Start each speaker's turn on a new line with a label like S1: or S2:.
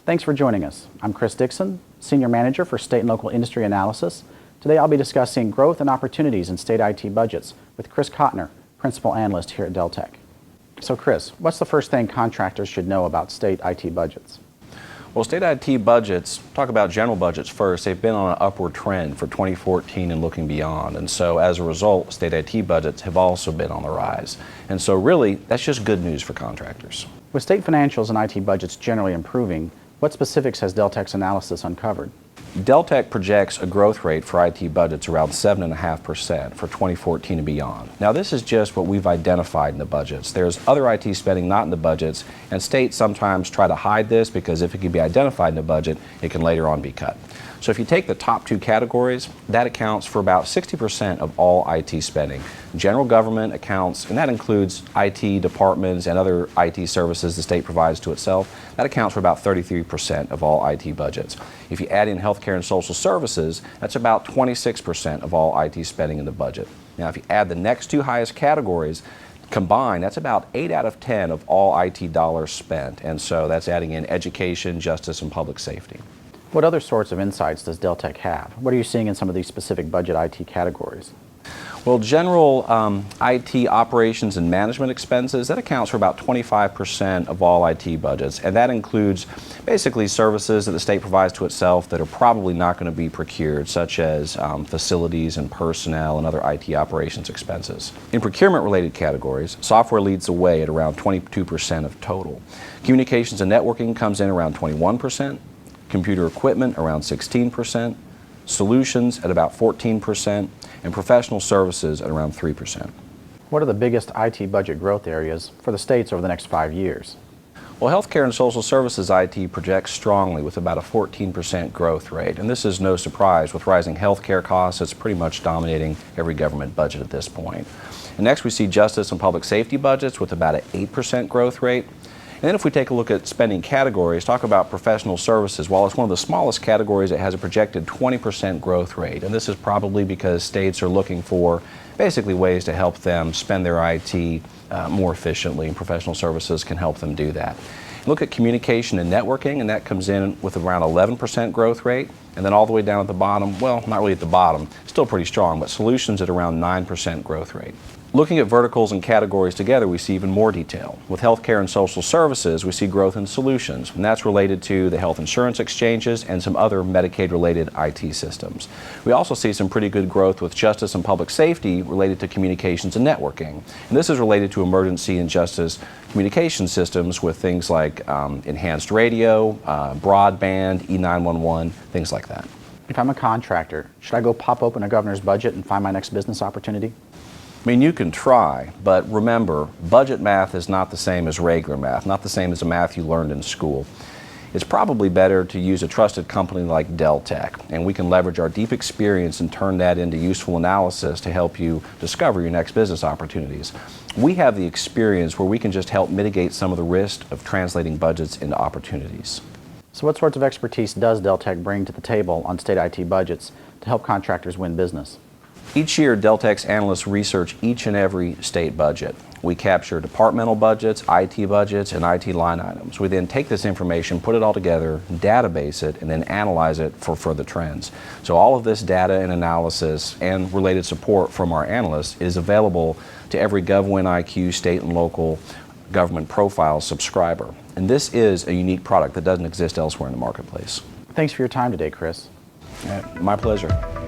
S1: Thanks for joining us. I'm Chris Dixon, Senior Manager for State and Local Industry Analysis. Today I'll be discussing growth and opportunities in state IT budgets with Chris Cotner, Principal Analyst here at Deltek. So Chris, what's the first thing contractors should know about state IT budgets?
S2: Well, state IT budgets, talk about general budgets first, they've been on an upward trend for 2014 and looking beyond. And so as a result, state IT budgets have also been on the rise. And so really, that's just good news for contractors.
S1: With state financials and IT budgets generally improving, what specifics has Deltek's analysis uncovered?
S2: Deltek projects a growth rate for IT budgets around 7.5% for 2014 and beyond. Now this is just what we've identified in the budgets. There's other IT spending not in the budgets, and states sometimes try to hide this because if it can be identified in the budget, it can later on be cut. So if you take the top two categories, that accounts for about 60% of all IT spending. General government accounts, and that includes IT departments and other IT services the state provides to itself, that accounts for about 33% of all IT budgets. If you add in healthcare and social services, that's about 26% of all IT spending in the budget. Now if you add the next two highest categories, combined, that's about 8 out of 10 of all IT dollars spent, and so that's adding in education, justice, and public safety.
S1: What other sorts of insights does Deltek have? What are you seeing in some of these specific budget IT categories?
S2: Well, general IT operations and management expenses, that accounts for about 25% of all IT budgets, and that includes basically services that the state provides to itself that are probably not going to be procured, such as facilities and personnel and other IT operations expenses. In procurement-related categories, software leads the way at around 22% of total. Communications and networking comes in around 21%. Computer equipment around 16%, solutions at about 14%, and professional services at around 3%.
S1: What are the biggest IT budget growth areas for the states over the next 5 years?
S2: Well, healthcare and social services IT projects strongly with about a 14% growth rate, and this is no surprise. With rising healthcare costs, it's pretty much dominating every government budget at this point. And next we see justice and public safety budgets with about an 8% growth rate. And then if we take a look at spending categories, talk about professional services. While it's one of the smallest categories, it has a projected 20% growth rate. And this is probably because states are looking for basically ways to help them spend their IT more efficiently, and professional services can help them do that. Look at communication and networking, and that comes in with around 11% growth rate. And then all the way down at the bottom, well, not really at the bottom, still pretty strong, but solutions at around 9% growth rate. Looking at verticals and categories together, we see even more detail. With healthcare and social services, we see growth in solutions, and that's related to the health insurance exchanges and some other Medicaid-related IT systems. We also see some pretty good growth with justice and public safety related to communications and networking. And this is related to emergency and justice communication systems with things like enhanced radio, broadband, E911, things like that.
S1: If I'm a contractor, should I go pop open a governor's budget and find my next business opportunity?
S2: I mean, you can try, but remember, budget math is not the same as regular math, not the same as the math you learned in school. It's probably better to use a trusted company like Deltek, and we can leverage our deep experience and turn that into useful analysis to help you discover your next business opportunities. We have the experience where we can just help mitigate some of the risk of translating budgets into opportunities.
S1: So what sorts of expertise does Deltek bring to the table on state IT budgets to help contractors win business?
S2: Each year, Deltek's analysts research each and every state budget. We capture departmental budgets, IT budgets, and IT line items. We then take this information, put it all together, database it, and then analyze it for further trends. So all of this data and analysis and related support from our analysts is available to every GovWinIQ state and local government profile subscriber. And this is a unique product that doesn't exist elsewhere in the marketplace.
S1: Thanks for your time today, Chris.
S2: My pleasure.